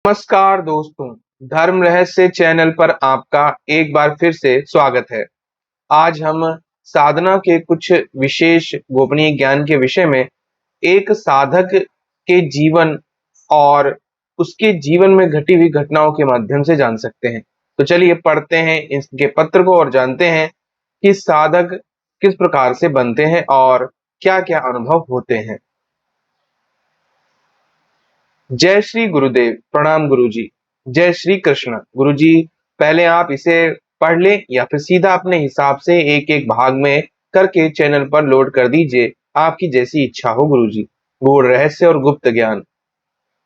नमस्कार दोस्तों, धर्म रहस्य चैनल पर आपका एक बार फिर से स्वागत है। आज हम साधना के कुछ विशेष गोपनीय ज्ञान के विषय में एक साधक के जीवन और उसके जीवन में घटी हुई घटनाओं के माध्यम से जान सकते हैं। तो चलिए पढ़ते हैं इसके पत्र को और जानते हैं कि साधक किस प्रकार से बनते हैं और क्या-क्या अनुभव होते हैं। जय श्री गुरुदेव, प्रणाम गुरुजी। जय श्री कृष्ण। गुरुजी, पहले आप इसे पढ़ लें या फिर सीधा अपने हिसाब से एक एक भाग में करके चैनल पर लोड कर दीजिए, आपकी जैसी इच्छा हो गुरुजी। गूढ़ रहस्य और गुप्त ज्ञान।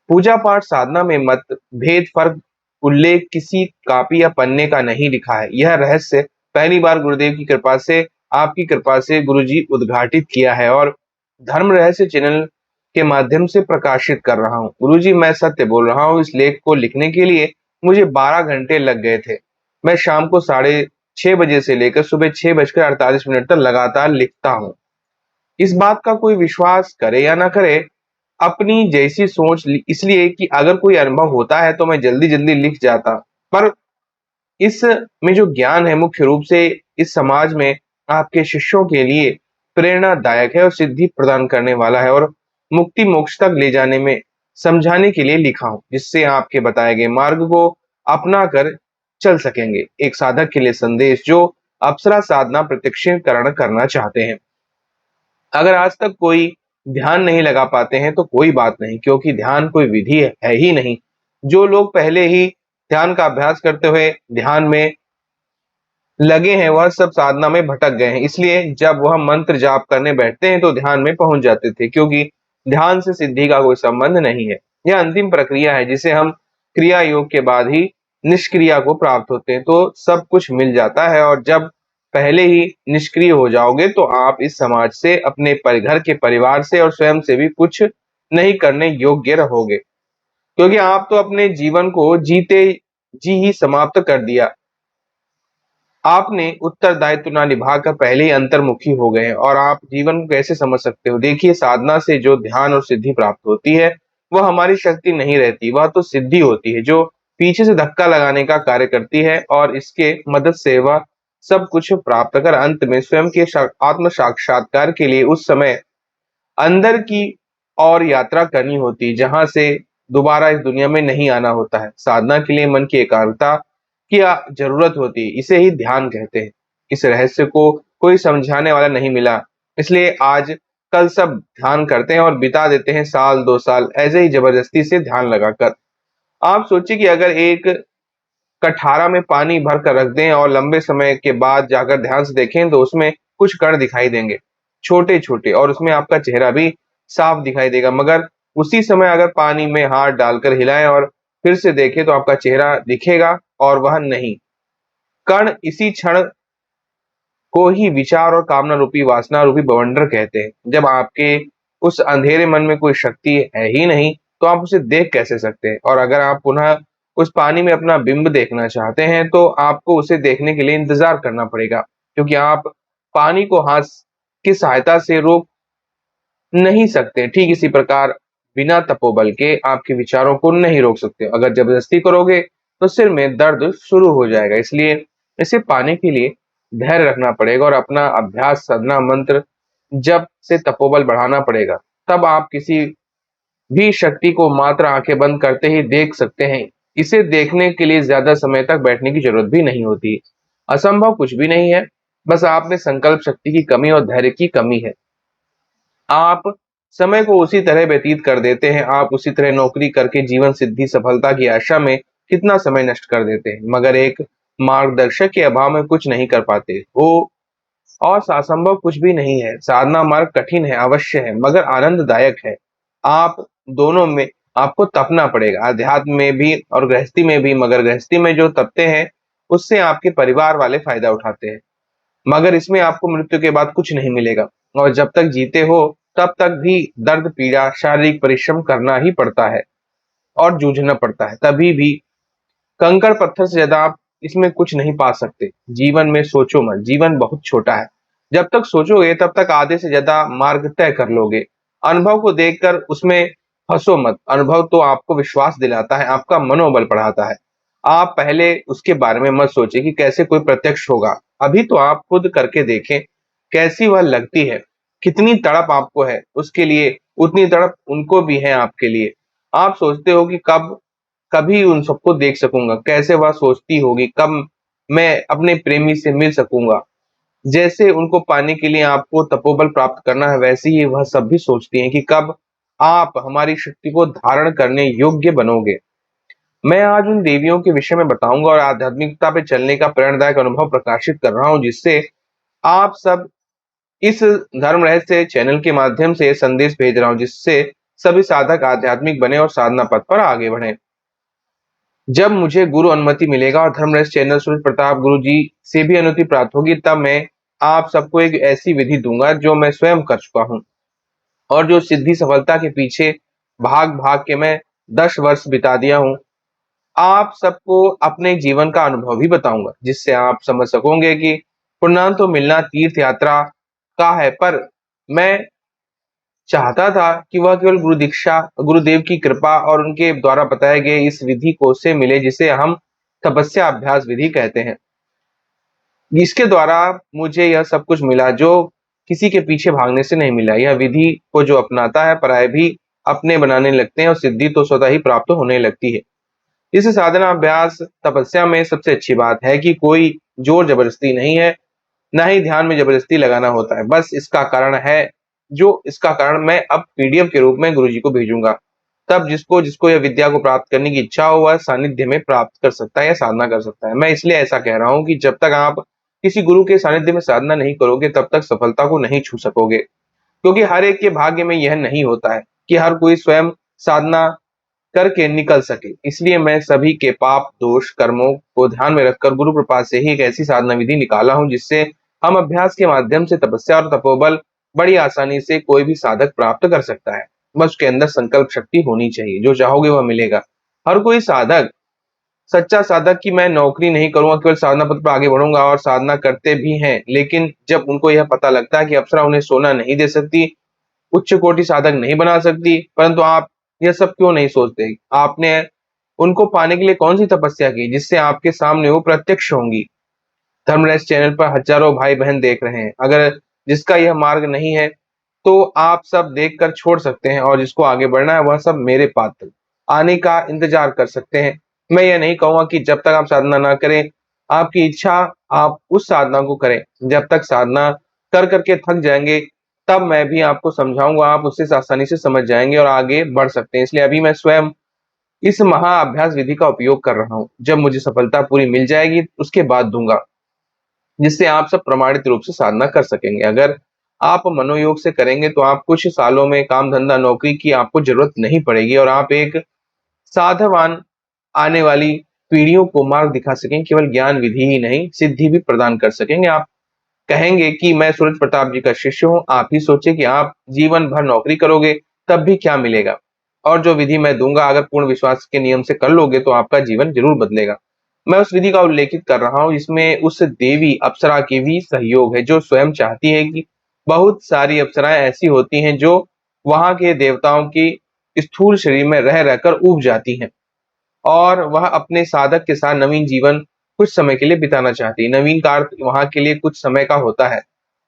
पूजा पाठ साधना में मत भेद फर्क उल्लेख किसी कापी या पन्ने का नहीं लिखा है। यह रहस्य पहली बार गुरुदेव की कृपा से, आपकी कृपा से गुरुजी उद्घाटित किया है और धर्म रहस्य चैनल के माध्यम से प्रकाशित कर रहा हूँ। गुरुजी, मैं सत्य बोल रहा हूँ, इस लेख को लिखने के लिए मुझे 12 घंटे लग गए थे। मैं शाम को 6:30 बजे से लेकर सुबह 6:48 तक लगातार लिखता हूँ। इस बात का कोई विश्वास करे या ना करे, अपनी जैसी सोच इसलिए कि अगर कोई अनुभव होता है तो मैं जल्दी जल्दी लिख जाता। पर इस में जो ज्ञान है मुख्य रूप से इस समाज में आपके शिष्यों के लिए प्रेरणादायक है और सिद्धि प्रदान करने वाला है और मुक्ति मोक्ष तक ले जाने में समझाने के लिए लिखा हूं, जिससे आपके बताए गए मार्ग को अपना कर चल सकेंगे। एक साधक के लिए संदेश जो अप्सरा साधना प्रत्यक्षीकरण करना चाहते हैं। अगर आज तक कोई ध्यान नहीं लगा पाते हैं तो कोई बात नहीं, क्योंकि ध्यान कोई विधि है ही नहीं। जो लोग पहले ही ध्यान का अभ्यास करते हुए ध्यान में लगे हैं वह सब साधना में भटक गए हैं। इसलिए जब वह मंत्र जाप करने बैठते हैं तो ध्यान में पहुंच जाते थे, क्योंकि ध्यान से सिद्धि का कोई संबंध नहीं है। यह अंतिम प्रक्रिया है जिसे हम क्रिया योग के बाद ही निष्क्रिया को प्राप्त होते हैं, तो सब कुछ मिल जाता है। और जब पहले ही निष्क्रिय हो जाओगे तो आप इस समाज से, अपने घर के परिवार से और स्वयं से भी कुछ नहीं करने योग्य रहोगे, क्योंकि आप तो अपने जीवन को जीते जी ही समाप्त कर दिया। आपने उत्तरदायित्व ना निभाकर पहले ही अंतर्मुखी हो गए हैं और आप जीवन को कैसे समझ सकते हो। देखिए, साधना से जो ध्यान और सिद्धि प्राप्त होती है वह हमारी शक्ति नहीं रहती, वह तो सिद्धि होती है जो पीछे से धक्का लगाने का कार्य करती है और इसके मदद से वह सब कुछ प्राप्त कर अंत में स्वयं के आत्म साक्षात्कार के लिए उस समय अंदर की और यात्रा करनी होती, जहां से दोबारा इस दुनिया में नहीं आना होता है। साधना के लिए मन की एकाग्रता की जरूरत होती है, इसे ही ध्यान कहते हैं। इस रहस्य को कोई समझाने वाला नहीं मिला, इसलिए आज कल सब ध्यान करते हैं और बिता देते हैं साल 2 साल ऐसे ही जबरदस्ती से ध्यान लगाकर। आप सोचिए कि अगर एक कठारा में पानी भर कर रख दें और लंबे समय के बाद जाकर ध्यान से देखें तो उसमें कुछ कण दिखाई देंगे, छोटे छोटे, और उसमें आपका चेहरा भी साफ दिखाई देगा। मगर उसी समय अगर पानी में हाथ डालकर हिलाएं और फिर से देखें तो आपका चेहरा दिखेगा और वह नहीं। कण इसी क्षण को ही विचार और कामना रूपी, वासना रूपी बवंडर कहते हैं। जब आपके उस अंधेरे मन में कोई शक्ति है ही नहीं तो आप उसे देख कैसे सकते हैं। और अगर आप पुनः उस पानी में अपना बिंब देखना चाहते हैं तो आपको उसे देखने के लिए इंतजार करना पड़ेगा, क्योंकि आप पानी को हाथ की सहायता से रोक नहीं सकते। ठीक इसी प्रकार बिना तपोबल के आपके विचारों को नहीं रोक सकते। अगर जबरदस्ती करोगे तो सिर में दर्द शुरू हो जाएगा। इसलिए इसे पाने के लिए धैर्य रखना पड़ेगा और अपना अभ्यास, साधना, मंत्र जप से तपोबल बढ़ाना पड़ेगा। तब आप किसी भी शक्ति को मात्र आंखें बंद करते ही देख सकते हैं। इसे देखने के लिए ज्यादा समय तक बैठने की जरूरत भी नहीं होती। असंभव कुछ भी नहीं है, बस आप में संकल्प शक्ति की कमी और धैर्य की कमी है। आप समय को उसी तरह व्यतीत कर देते हैं, आप उसी तरह नौकरी करके जीवन सिद्धि सफलता की आशा में कितना समय नष्ट कर देते हैं, मगर एक मार्गदर्शक के अभाव में कुछ नहीं कर पाते हो। और असंभव कुछ भी नहीं है। साधना मार्ग कठिन है, अवश्य है, मगर आनंददायक है। आप दोनों में आपको तपना पड़ेगा, अध्यात्म में भी और गृहस्थी में भी। मगर गृहस्थी में जो तपते हैं उससे आपके परिवार वाले फायदा उठाते हैं, मगर इसमें आपको मृत्यु के बाद कुछ नहीं मिलेगा। और जब तक जीते हो तब तक भी दर्द, पीड़ा, शारीरिक परिश्रम करना ही पड़ता है और जूझना पड़ता है। तभी भी कंकड़ पत्थर से ज्यादा आप इसमें कुछ नहीं पा सकते। जीवन में सोचो मत, जीवन बहुत छोटा है। जब तक सोचोगे तब तक आधे से ज्यादा मार्ग तय कर लोगे। अनुभव को देखकर उसमें हंसो मत। अनुभव तो आपको विश्वास दिलाता है, आपका मनोबल बढ़ाता है। आप पहले उसके बारे में मत सोचिए कि कैसे कोई प्रत्यक्ष होगा। अभी तो आप खुद करके देखें, कैसी वह लगती है, कितनी तड़प आपको है उसके लिए, उतनी तड़प उनको भी है आपके लिए। आप सोचते हो कि कब कभी उन सबको देख सकूंगा, कैसे वह सोचती होगी कब मैं अपने प्रेमी से मिल सकूंगा। जैसे उनको पाने के लिए आपको तपोबल प्राप्त करना है, वैसे ही वह सब भी सोचती हैं कि कब आप हमारी शक्ति को धारण करने योग्य बनोगे। मैं आज उन देवियों के विषय में बताऊंगा और आध्यात्मिकता पे चलने का प्रेरणादायक अनुभव प्रकाशित कर रहा हूं, जिससे आप सब इस धर्म रहस्य चैनल के माध्यम से संदेश भेज रहा हूं, जिससे सभी साधक आध्यात्मिक बने और साधना पथ पर आगे बढ़े। जब मुझे गुरु अनुमति मिलेगा और धर्म रहस्य चैनल सूरज प्रताप गुरु जी से भी अनुमति प्राप्त होगी, तब मैं आप सबको एक ऐसी विधि दूंगा जो मैं स्वयं कर चुका हूँ और जो सिद्धि सफलता के पीछे भाग भाग के मैं 10 वर्ष बिता दिया हूँ। आप सबको अपने जीवन का अनुभव भी बताऊंगा, जिससे आप समझ सकोगे कि पुण्य तो मिलना तीर्थ यात्रा का है, पर मैं चाहता था कि वह केवल गुरु दीक्षा, गुरुदेव की कृपा और उनके द्वारा बताए गए इस विधि को से मिले, जिसे हम तपस्या अभ्यास विधि कहते हैं। इसके द्वारा मुझे यह सब कुछ मिला जो किसी के पीछे भागने से नहीं मिला। यह विधि को जो अपनाता है, पराये भी अपने बनाने लगते हैं और सिद्धि तो स्वतः ही प्राप्त होने लगती है। इस साधना अभ्यास तपस्या में सबसे अच्छी बात है कि कोई जोर जबरदस्ती नहीं है, ना ही ध्यान में जबरदस्ती लगाना होता है। बस इसका कारण मैं अब पीडीएफ के रूप में गुरुजी को भेजूंगा। तब जिसको जिसको यह विद्या को प्राप्त करने की इच्छा हो, वह सानिध्य में प्राप्त कर सकता है या साधना कर सकता है। मैं इसलिए ऐसा कह रहा हूँ कि जब तक आप किसी गुरु के सानिध्य में साधना नहीं करोगे, तब तक सफलता को नहीं छू सकोगे। क्योंकि हर एक के भाग्य में यह नहीं होता है कि हर कोई स्वयं साधना करके निकल सके। इसलिए मैं सभी के पाप दोष कर्मों को ध्यान में रखकर गुरु कृपा से ही एक ऐसी साधना विधि निकाला हूं, जिससे हम अभ्यास के माध्यम से तपस्या और तपोबल बड़ी आसानी से कोई भी साधक प्राप्त कर सकता है। बस उसके अंदर संकल्प शक्ति होनी चाहिए, जो चाहोगे वह मिलेगा। हर कोई साधक सच्चा साधक की मैं नौकरी नहीं करूंगा, केवल साधना पथ पर आगे बढ़ूंगा, और साधना करते भी हैं, लेकिन जब उनको यह पता लगता है कि अप्सरा उन्हें सोना नहीं दे सकती, उच्च कोटि साधक नहीं बना सकती, परंतु आप यह सब क्यों नहीं सोचते? आपने उनको पाने के लिए कौन सी तपस्या की जिससे आपके सामने वो प्रत्यक्ष होंगी? धर्मरस चैनल पर हजारों भाई बहन देख रहे हैं। अगर जिसका यह मार्ग नहीं है, तो आप सब देखकर छोड़ सकते हैं, और जिसको आगे बढ़ना है वह सब मेरे पात्र आने का इंतजार कर सकते हैं। मैं यह नहीं कहूंगा कि जब तक आप साधना ना करें, आपकी इच्छा, आप उस साधना को करें। जब तक साधना कर करके थक जाएंगे, तब मैं भी आपको समझाऊंगा, आप उससे आसानी से समझ जाएंगे और आगे बढ़ सकते हैं। इसलिए अभी मैं स्वयं इस महाअभ्यास विधि का उपयोग कर रहा हूँ। जब मुझे सफलता पूरी मिल जाएगी, उसके बाद दूंगा, जिससे आप सब प्रमाणित रूप से साधना कर सकेंगे। अगर आप मनोयोग से करेंगे, तो आप कुछ सालों में काम धंधा नौकरी की आपको जरूरत नहीं पड़ेगी और आप एक साधवान आने वाली पीढ़ियों को मार्ग दिखा सकेंगे। केवल ज्ञान विधि ही नहीं, सिद्धि भी प्रदान कर सकेंगे। आप कहेंगे कि मैं सूरज प्रताप जी का शिष्य हूँ। आप ही सोचे कि आप जीवन भर नौकरी करोगे, तब भी क्या मिलेगा? और जो विधि मैं दूंगा, अगर पूर्ण विश्वास के नियम से कर लोगे, तो आपका जीवन जरूर बदलेगा। मैं उस विधि का उल्लेखित कर रहा हूँ, इसमें उस देवी अप्सरा की भी सहयोग है, जो स्वयं चाहती है कि बहुत सारी अप्सराएं ऐसी होती हैं जो वहां के देवताओं की स्थूल शरीर में रह रहकर उब जाती हैं, और वह अपने साधक के साथ नवीन जीवन कुछ समय के लिए बिताना चाहती है। नवीन का अर्थ वहां के लिए कुछ समय का होता है।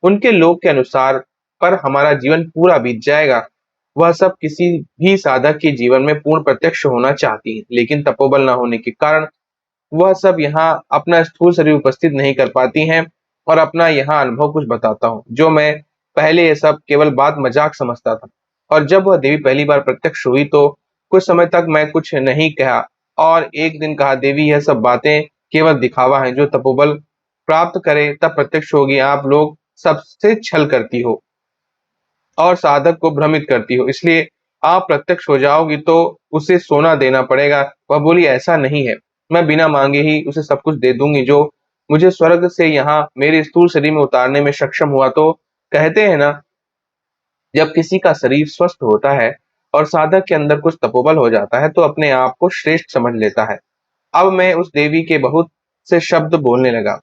उनके लोक के अनुसार पर हमारा जीवन पूरा बीत जाएगा। वह सब किसी भी साधक के जीवन में पूर्ण प्रत्यक्ष होना चाहती है, लेकिन तपोबल न होने के कारण वह सब यहाँ अपना स्थूल शरीर उपस्थित नहीं कर पाती हैं। और अपना यहाँ अनुभव कुछ बताता हूँ, जो मैं पहले ये सब केवल बात मजाक समझता था। और जब वह देवी पहली बार प्रत्यक्ष हुई, तो कुछ समय तक मैं कुछ नहीं कहा, और एक दिन कहा, देवी यह सब बातें केवल दिखावा है। जो तपोबल प्राप्त करे तब प्रत्यक्ष होगी। आप लोग सबसे छल करती हो और साधक को भ्रमित करती हो, इसलिए आप प्रत्यक्ष हो जाओगी तो उसे सोना देना पड़ेगा। वह बोली, ऐसा नहीं है, मैं बिना मांगे ही उसे सब कुछ दे दूंगी, जो मुझे स्वर्ग से यहाँ मेरे स्थूल शरीर में उतारने में सक्षम हुआ। तो कहते हैं ना, जब किसी का शरीर स्वस्थ होता है और साधक के अंदर कुछ तपोबल हो जाता है, तो अपने आप को श्रेष्ठ समझ लेता है। अब मैं उस देवी के बहुत से शब्द बोलने लगा।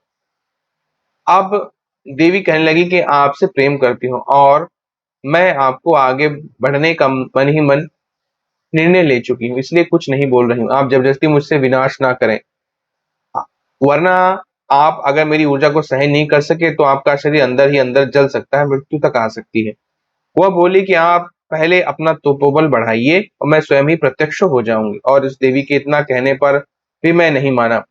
अब देवी कहने लगी कि आपसे प्रेम करती हूँ, और मैं आपको आगे बढ़ने का मन ही मन निर्णय ले चुकी हूँ, इसलिए कुछ नहीं बोल रही हूँ। आप जबरदस्ती मुझसे विनाश ना करें, वरना आप अगर मेरी ऊर्जा को सहन नहीं कर सके तो आपका शरीर अंदर ही अंदर जल सकता है, मृत्यु तक आ सकती है। वह बोली कि आप पहले अपना तपोबल बढ़ाइए और मैं स्वयं ही प्रत्यक्ष हो जाऊंगी। और इस देवी के इतना कहने पर भी मैं नहीं माना।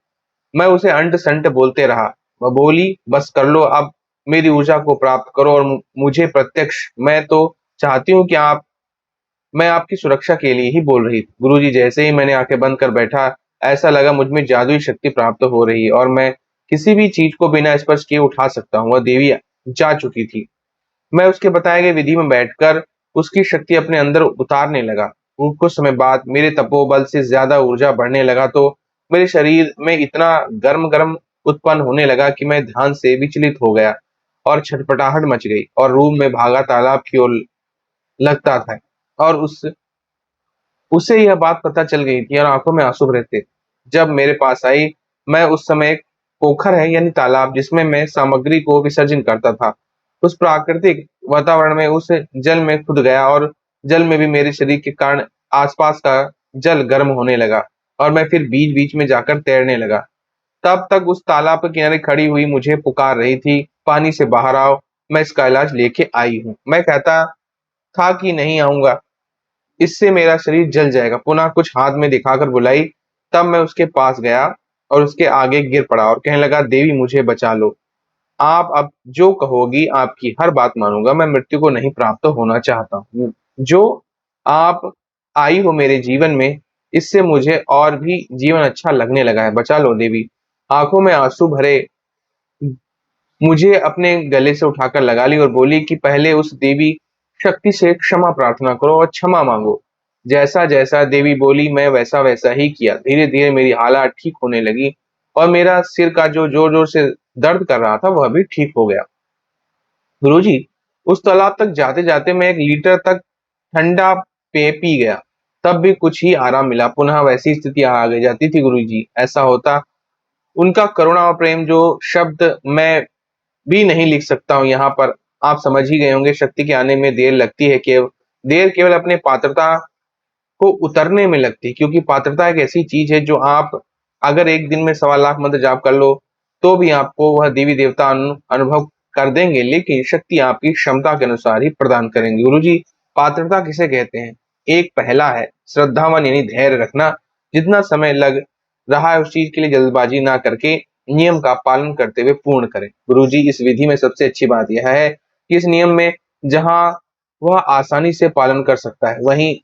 मैं उसे अंट संट बोलते रहा। वह बोली, बस कर लो अब, मेरी ऊर्जा को प्राप्त करो और मुझे प्रत्यक्ष। मैं तो चाहती हूँ कि मैं आपकी सुरक्षा के लिए ही बोल रही थी। गुरुजी, जैसे ही मैंने आंखें बंद कर बैठा, ऐसा लगा मुझ में जादुई शक्ति प्राप्त हो रही है और मैं किसी भी चीज को बिना स्पर्श किए उठा सकता हूँ। वह देवी जा चुकी थी। मैं उसके बताए गए विधि में बैठकर उसकी शक्ति अपने अंदर उतारने लगा। कुछ समय बाद मेरे तपोबल से ज्यादा ऊर्जा बढ़ने लगा तो मेरे शरीर में इतना गर्म गर्म उत्पन्न होने लगा कि मैं ध्यान से विचलित हो गया और छटपटाहट मच गई और रूम में भागा तालाब की ओर लगता था। और उसे यह बात पता चल गई थी और आंखों में आंसू भरे थे। जब मेरे पास आई, मैं उस समय एक पोखर है यानी तालाब जिसमें मैं सामग्री को विसर्जन करता था, उस प्राकृतिक वातावरण में उस जल में कूद गया और जल में भी मेरे शरीर के कारण आसपास का जल गर्म होने लगा और मैं फिर बीच बीच में जाकर तैरने लगा। तब तक उस तालाब के किनारे खड़ी हुई मुझे पुकार रही थी, पानी से बाहर आओ, मैं इसका इलाज लेके आई हूँ। मैं कहता था कि नहीं आऊंगा, इससे मेरा शरीर जल जाएगा। पुनः कुछ हाथ में दिखाकर बुलाई। तब मैं उसके पास गया और उसके आगे गिर पड़ा और कहने लगा, देवी मुझे बचा लो। आप अब जो कहोगी आपकी हर बात मानूंगा। मैं मृत्यु को नहीं प्राप्त होना चाहता हूँ। जो आप आई हो मेरे जीवन में, इससे मुझे और भी जीवन अच्छा लगने लगा है। बचा लो देवी। आंखों में आंसू भरे मुझे अपने गले से उठाकर लगा ली और बोली कि पहले उस देवी शक्ति से क्षमा प्रार्थना करो और क्षमा मांगो। जैसा जैसा देवी बोली मैं वैसा वैसा ही किया। धीरे धीरे मेरी हालत ठीक होने लगी और मेरा सिर का जो जोर जोर से दर्द कर रहा था वह भी ठीक हो गया। गुरुजी, उस तालाब तक जाते जाते मैं 1 लीटर तक ठंडा पेय पी गया। तब भी कुछ ही आराम मिला। पुनः वैसी स्थिति आ गई जाती थी। गुरुजी, ऐसा होता। उनका करुणा और प्रेम जो शब्द मैं भी नहीं लिख सकता हूँ यहाँ पर। आप समझ ही गए होंगे, शक्ति के आने में देर लगती है। देर केवल अपने पात्रता को उतरने में लगती है, क्योंकि पात्रता एक ऐसी चीज है जो आप अगर एक दिन में 1.25 लाख मंत्र जाप कर लो तो भी आपको वह देवी देवता अनुभव कर देंगे, लेकिन शक्ति आपकी क्षमता के अनुसार ही प्रदान करेंगे। गुरु जी, पात्रता किसे कहते हैं? एक पहला है श्रद्धावान यानी धैर्य रखना। जितना समय लग रहा है उस चीज के लिए जल्दबाजी ना करके नियम का पालन करते हुए पूर्ण करें। गुरु जी, इस विधि में सबसे अच्छी बात यह है कि इस नियम में जहां वह आसानी से पालन कर सकता है, वहीं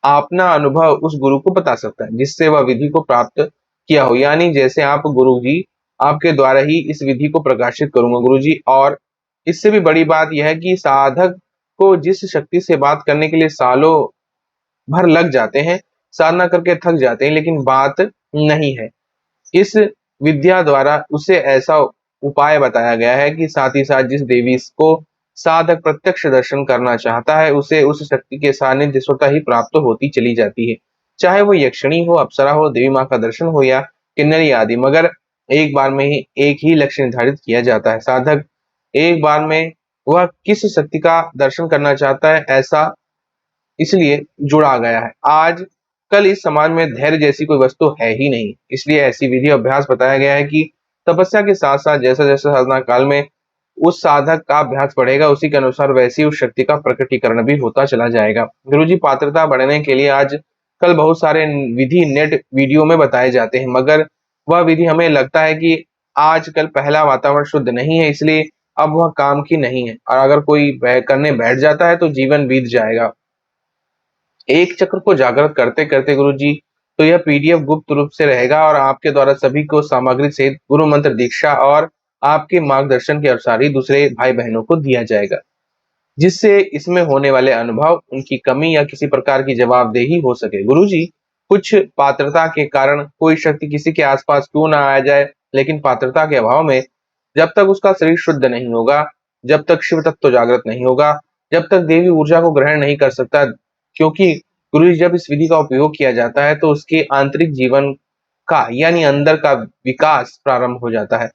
अपना अनुभव उस गुरु को बता सकता है जिससे वह विधि को प्राप्त किया हो। यानी जैसे आप गुरु जी, आपके द्वारा ही इस विधि को प्रकाशित करूंगा गुरु जी। और इससे भी बड़ी बात यह है कि साधक को जिस शक्ति से बात करने के लिए सालों भर लग जाते हैं, साधना करके थक जाते हैं, लेकिन बात नहीं है। इस विद्या द्वारा उसे ऐसा उपाय बताया गया है कि साथ ही साथ जिस देवी को साधक प्रत्यक्ष दर्शन करना चाहता है, उसे उस शक्ति के सानिध्य स्वतः ही प्राप्त होती चली जाती है। चाहे वो यक्षिणी हो, अप्सरा हो, देवी माँ का दर्शन हो या किन्नरी आदि, मगर एक बार में ही एक ही लक्ष्य निर्धारित किया जाता है। साधक एक बार में वह किस शक्ति का दर्शन करना चाहता है, ऐसा इसलिए जुड़ा गया है। आज कल इस समाज में धैर्य जैसी कोई वस्तु है ही नहीं, इसलिए ऐसी विधि अभ्यास बताया गया है कि तपस्या के साथ साथ जैसा जैसा साधना काल में उस साधक का अभ्यास बढ़ेगा, उसी के अनुसार वैसी उस शक्ति का प्रकटीकरण भी होता चला जाएगा। गुरुजी, पात्रता बढ़ने के लिए आज कल बहुत सारे विधि नेट वीडियो में बताए जाते हैं, मगर वह विधि हमें लगता है कि आजकल पहला वातावरण शुद्ध नहीं है, इसलिए अब वह काम की नहीं है। और अगर कोई करने बैठ जाता है तो जीवन बीत जाएगा। एक चक्र को जागृत करते करते गुरु जी, तो यह पीडीएफ गुप्त रूप से रहेगा और आपके द्वारा सभी को सामग्री सहित गुरु मंत्र दीक्षा और आपके मार्गदर्शन के अनुसार ही दूसरे भाई बहनों को दिया जाएगा, जिससे इसमें होने वाले अनुभव, उनकी कमी या किसी प्रकार की जवाबदेही हो सके। गुरु जी, कुछ पात्रता के कारण कोई शक्ति किसी के आसपास क्यों ना आ जाए, लेकिन पात्रता के अभाव में जब तक उसका शरीर शुद्ध नहीं होगा, जब तक शिव तत्व जागृत नहीं होगा, जब तक देवी ऊर्जा को ग्रहण नहीं कर सकता। क्योंकि गुरु जी, जब इस विधि का उपयोग किया जाता है तो उसके आंतरिक जीवन का यानी अंदर का विकास प्रारंभ हो जाता है।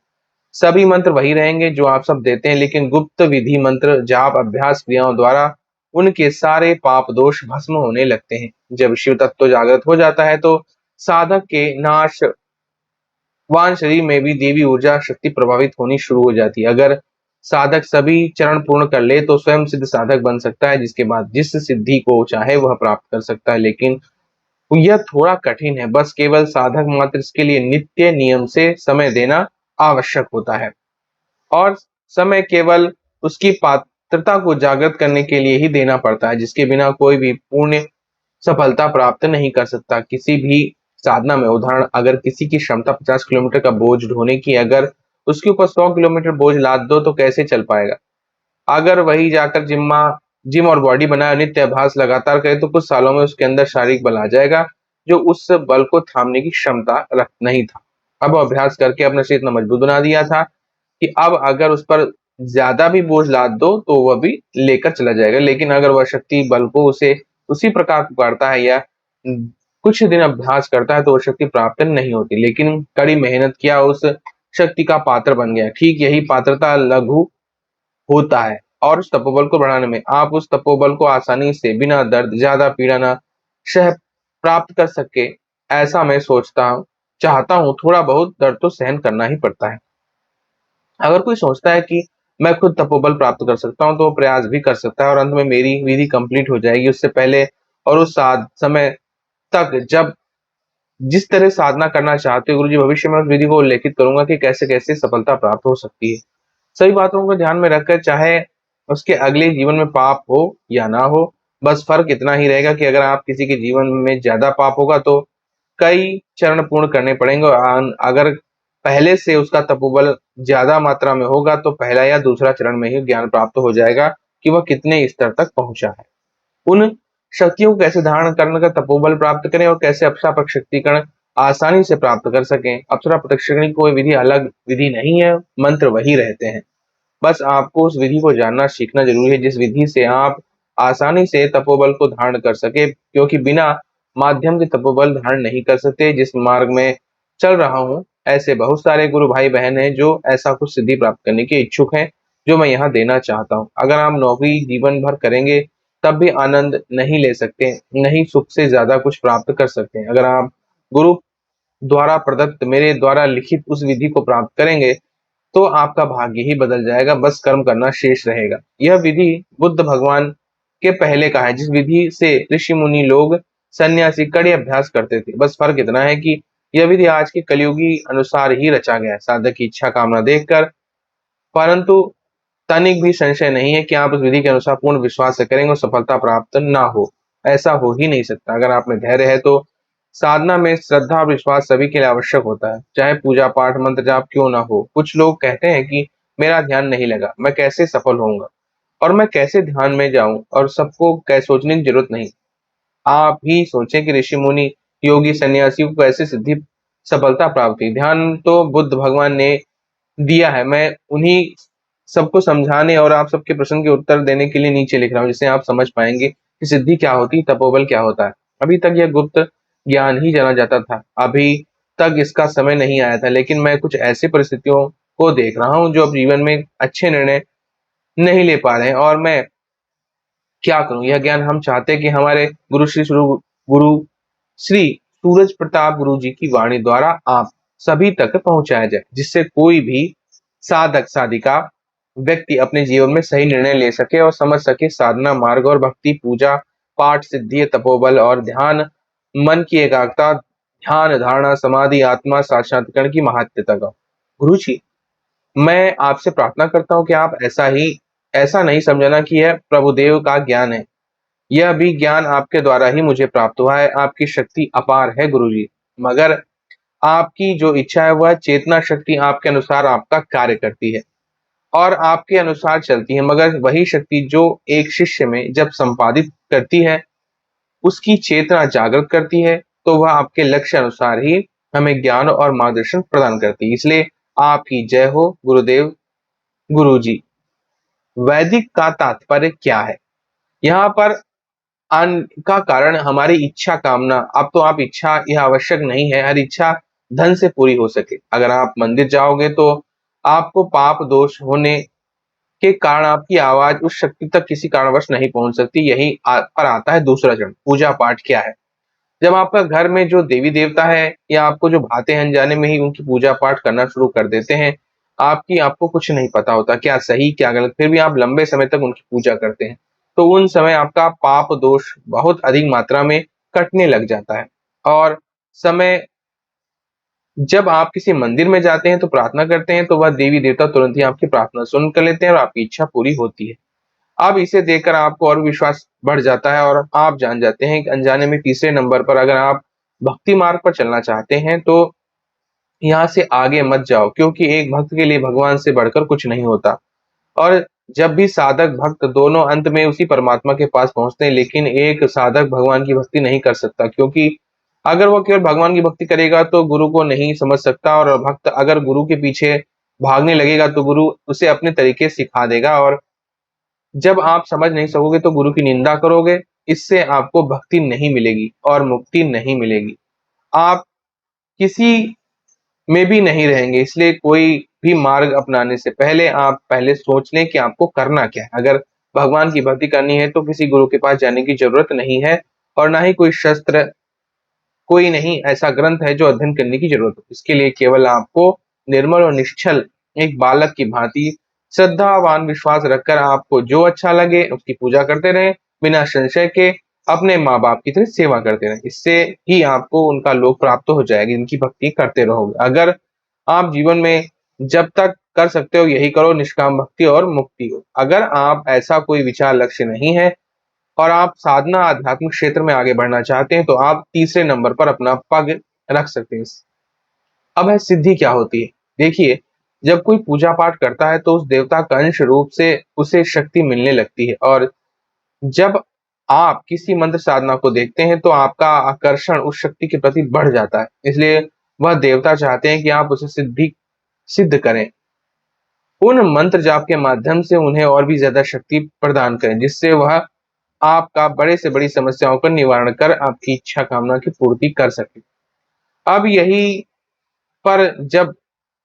सभी मंत्र वही रहेंगे जो आप सब देते हैं, लेकिन गुप्त विधि मंत्र जाप अभ्यास क्रियाओं द्वारा उनके सारे पाप दोष भस्म होने लगते हैं। जब शिव तत्व जागृत हो जाता है तो साधक के नाशवान शरीर में भी देवी ऊर्जा शक्ति प्रभावित होनी शुरू हो जाती है। अगर साधक सभी चरण पूर्ण कर ले तो स्वयं सिद्ध साधक बन सकता है, जिसके बाद जिस सिद्धि को चाहे वह प्राप्त कर सकता है। लेकिन यह थोड़ा कठिन है, बस केवल साधक मात्र इसके लिए नित्य नियम से समय देना आवश्यक होता है, और समय केवल उसकी पात्रता को जागृत करने के लिए ही देना पड़ता है, जिसके बिना कोई भी पूर्ण सफलता प्राप्त नहीं कर सकता। किसी भी साधना में उदाहरण, अगर किसी की क्षमता 50 किलोमीटर का बोझ ढोने की, अगर उसके ऊपर 100 किलोमीटर बोझ लाद दो तो कैसे चल पाएगा। अगर वही जाकर जिम और बॉडी बनाए, नित्य अभ्यास लगातार करे तो कुछ सालों में उसके अंदर शारीरिक बल आ जाएगा जो उस बल को थामने की क्षमता रख नहीं था। अब वो अभ्यास करके अपना शरीर इतना मजबूत बना दिया था कि अब अगर उस पर ज्यादा भी बोझ लाद दो तो वह भी लेकर चला जाएगा। लेकिन अगर वह शक्ति बल को उसे उसी प्रकार पुकारता है या कुछ दिन अभ्यास करता है तो वह शक्ति प्राप्त नहीं होती, लेकिन कड़ी मेहनत किया उस शक्ति का पात्र बन गया। ठीक यही पात्रता लघु होता है, और उस तपोबल को बढ़ाने में आप उस तपोबल को आसानी से बिना दर्द, ज्यादा पीड़ा न सह प्राप्त कर सके, ऐसा मैं चाहता हूँ। थोड़ा बहुत दर्द तो सहन करना ही पड़ता है। अगर कोई सोचता है कि मैं खुद तपोबल प्राप्त कर सकता हूँ तो वो प्रयास भी कर सकता है और अंत में मेरी विधि कंप्लीट हो जाएगी उससे पहले, और उस समय तक जब जिस तरह साधना करना चाहते हो गुरुजी, भविष्य में उस विधि को उल्लेखित करूंगा कि कैसे कैसे सफलता प्राप्त हो सकती है। सभी बातों को ध्यान में रखकर, चाहे उसके अगले जीवन में पाप हो या ना हो, बस फर्क इतना ही रहेगा कि अगर आप किसी के जीवन में ज्यादा पाप होगा तो कई चरण पूर्ण करने पड़ेंगे, और अगर पहले से उसका तपोबल ज्यादा मात्रा में होगा तो पहला या दूसरा चरण में ही ज्ञान प्राप्त हो जाएगा कि वह कितने स्तर तक पहुंचा है। उन शक्तियों को कैसे धारण करने का तपोबल प्राप्त करें और कैसे अप्सरा प्रक्षेत्रीकरण आसानी से प्राप्त कर सकें। अप्सरा प्रक्षेत्रीकरण की कोई विधि अलग विधि नहीं है, मंत्र वही रहते हैं। बस आपको उस विधि को जानना सीखना जरूरी है जिस विधि से आप आसानी से तपोबल को धारण कर सके, क्योंकि बिना माध्यम के तपोबल धारण नहीं कर सकते। जिस मार्ग में चल रहा हूँ ऐसे बहुत सारे गुरु भाई बहन हैं जो ऐसा कुछ सिद्धि प्राप्त करने के इच्छुक हैं, जो मैं यहाँ देना चाहता हूँ। अगर आप नौकरी जीवन भर करेंगे तब भी आनंद नहीं ले सकते, नहीं सुख से ज्यादा कुछ प्राप्त कर सकते हैं। अगर आप गुरु द्वारा प्रदत्त मेरे द्वारा लिखित उस विधि को प्राप्त करेंगे तो आपका भाग्य ही बदल जाएगा, बस कर्म करना शेष रहेगा। यह विधि बुद्ध भगवान के पहले का है, जिस विधि से ऋषि मुनि लोग सन्यासी कड़े अभ्यास करते थे। बस फर्क इतना है कि यह विधि आज के कलयुगी अनुसार ही रचा गया है, साधक की इच्छा कामना देखकर। परंतु तनिक भी संशय नहीं है कि आप उस विधि के अनुसार पूर्ण विश्वास से करेंगे और सफलता प्राप्त ना हो, ऐसा हो ही नहीं सकता। अगर आप में धैर्य है तो साधना में श्रद्धा और विश्वास सभी के लिए आवश्यक होता है, चाहे पूजा पाठ मंत्र जाप क्यों ना हो। कुछ लोग कहते हैं कि मेरा ध्यान नहीं लगा, मैं कैसे सफल होऊंगा और मैं कैसे ध्यान में जाऊं, और सबको कैसे सोचने की जरूरत नहीं। आप ही सोचें कि ऋषि मुनि योगी सन्यासियों को कैसे सिद्धि सफलता प्राप्त हुई। ध्यान तो बुद्ध भगवान ने दिया है, मैं उन्हीं सबको समझाने और आप सबके प्रश्न के उत्तर देने के लिए नीचे लिख रहा हूँ, जिससे आप समझ पाएंगे कि सिद्धि क्या होती है, तपोबल क्या होता है। अभी तक यह गुप्त ज्ञान ही जाना जाता था, अभी तक इसका समय नहीं आया था, लेकिन मैं कुछ ऐसी परिस्थितियों को देख रहा हूँ जो अब जीवन में अच्छे निर्णय नहीं ले पा रहे हैं, और मैं क्या करूं। यह ज्ञान हम चाहते हैं कि हमारे गुरु श्री सूरज प्रताप गुरु जी की वाणी द्वारा आप सभी तक पहुंचाया जाए, जिससे कोई भी साधक साधिका व्यक्ति अपने जीवन में सही निर्णय ले सके और समझ सके साधना मार्ग और भक्ति, पूजा पाठ, सिद्धि, तपोबल और ध्यान, मन की एकाग्रता, ध्यान धारणा, समाधि, आत्मा साक्षात्कार की महत्वता का। गुरु जी, मैं आपसे प्रार्थना करता हूँ कि आप ऐसा नहीं समझना कि यह प्रभुदेव का ज्ञान है। यह भी ज्ञान आपके द्वारा ही मुझे प्राप्त हुआ है। आपकी शक्ति अपार है गुरुजी, मगर आपकी जो इच्छा है वह चेतना शक्ति आपके अनुसार आपका कार्य करती है और आपके अनुसार चलती है। मगर वही शक्ति जो एक शिष्य में जब संपादित करती है, उसकी चेतना जागृत करती है, तो वह आपके लक्ष्य अनुसार ही हमें ज्ञान और मार्गदर्शन प्रदान करती है। इसलिए आपकी जय हो गुरुदेव। गुरुजी, वैदिक का तात्पर्य क्या है? यहाँ पर अन का कारण हमारी इच्छा कामना। अब तो आप इच्छा, यह आवश्यक नहीं है हर इच्छा धन से पूरी हो सके। अगर आप मंदिर जाओगे तो आपको पाप दोष होने के कारण आपकी आवाज उस शक्ति तक किसी कारणवश नहीं पहुंच सकती। यही पर आता है दूसरा चरण, पूजा पाठ क्या है। जब आपका घर में जो देवी देवता है या आपको जो भाते हैं अनजाने में ही उनकी पूजा पाठ करना शुरू कर देते हैं, आपको कुछ नहीं पता होता क्या सही क्या गलत, फिर भी आप लंबे समय तक उनकी पूजा करते हैं, तो उन समय आपका पाप दोष बहुत अधिक मात्रा में कटने लग जाता है। और समय जब आप किसी मंदिर में जाते हैं तो प्रार्थना करते हैं, तो वह देवी देवता तुरंत ही आपकी प्रार्थना सुन कर लेते हैं और आपकी इच्छा पूरी होती है। अब इसे देखकर आपको और विश्वास बढ़ जाता है और आप जान जाते हैं कि अनजाने में तीसरे नंबर पर अगर आप भक्ति मार्ग पर चलना चाहते हैं तो यहाँ से आगे मत जाओ, क्योंकि एक भक्त के लिए भगवान से बढ़कर कुछ नहीं होता। और जब भी साधक भक्त दोनों अंत में उसी परमात्मा के पास पहुंचते हैं, लेकिन एक साधक भगवान की भक्ति नहीं कर सकता, क्योंकि अगर वो केवल भगवान की भक्ति करेगा तो गुरु को नहीं समझ सकता, और भक्त अगर गुरु के पीछे भागने लगेगा तो गुरु उसे अपने तरीके सिखा देगा, और जब आप समझ नहीं सकोगे तो गुरु की निंदा करोगे। इससे आपको भक्ति नहीं मिलेगी और मुक्ति नहीं मिलेगी। आप किसी में भी नहीं रहेंगे। इसलिए कोई भी मार्ग अपनाने से पहले आप पहले सोच लें कि आपको करना क्या है। अगर भगवान की भक्ति करनी है तो किसी गुरु के पास जाने की जरूरत नहीं है, और ना ही कोई शस्त्र, कोई नहीं ऐसा ग्रंथ है जो अध्ययन करने की जरूरत हो। इसके लिए केवल आपको निर्मल और निश्चल एक बालक की भांति श्रद्धावान विश्वास रखकर आपको जो अच्छा लगे उसकी पूजा करते रहें, बिना संशय के अपने माँ बाप की तरह सेवा करते रहें। इससे ही आपको उनका लोक प्राप्त हो जाएगी, इनकी भक्ति करते रहोगे। अगर आप जीवन में जब तक कर सकते हो यही करो, निष्काम भक्ति और मुक्ति हो। अगर आप ऐसा कोई विचार लक्ष्य नहीं है और आप साधना आध्यात्मिक क्षेत्र में आगे बढ़ना चाहते हैं, तो आप तीसरे नंबर पर अपना पग रख सकते हैं। अब है सिद्धि क्या होती है। देखिए, जब कोई पूजा पाठ करता है तो उस देवता का अंश रूप से उसे शक्ति मिलने लगती है, और जब आप किसी मंत्र साधना को देखते हैं तो आपका आकर्षण उस शक्ति के प्रति बढ़ जाता है। इसलिए वह देवता चाहते हैं कि आप उसे सिद्ध करें, उन मंत्र जाप के माध्यम से उन्हें और भी ज्यादा शक्ति प्रदान करें, जिससे वह आपका बड़े से बड़ी समस्याओं का निवारण कर आपकी इच्छा कामना की पूर्ति कर सके। अब यही पर जब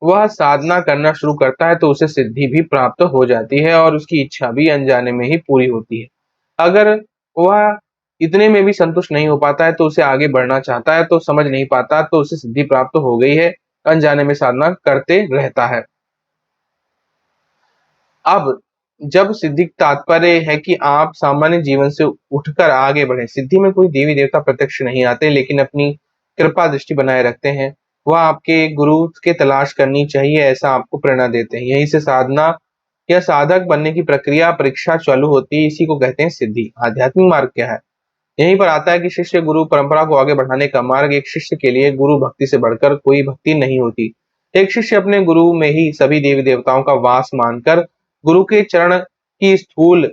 वह साधना करना शुरू करता है तो उसे सिद्धि भी प्राप्त हो जाती है और उसकी इच्छा भी अनजाने में ही पूरी होती है। अगर वह इतने में भी संतुष्ट नहीं हो पाता है तो उसे आगे बढ़ना चाहता है, तो समझ नहीं पाता तो उसे सिद्धि प्राप्त हो गई है, अनजाने में साधना करते रहता है। अब जब सिद्धि का तात्पर्य है कि आप सामान्य जीवन से उठकर आगे बढ़े। सिद्धि में कोई देवी देवता प्रत्यक्ष नहीं आते, लेकिन अपनी कृपा दृष्टि बनाए रखते हैं। वह आपके गुरु के तलाश करनी चाहिए ऐसा आपको प्रेरणा देते हैं। यहीं से साधना या साधक बनने की प्रक्रिया परीक्षा चालू होती है। इसी को कहते हैं सिद्धि। आध्यात्मिक मार्ग क्या है? यहीं पर आता है कि शिष्य गुरु परंपरा को आगे बढ़ाने का मार्ग। एक शिष्य के लिए गुरु भक्ति से बढ़कर कोई भक्ति नहीं होती। एक शिष्य अपने गुरु में ही सभी देवी देवताओं का वास मानकर गुरु के चरण की स्थूल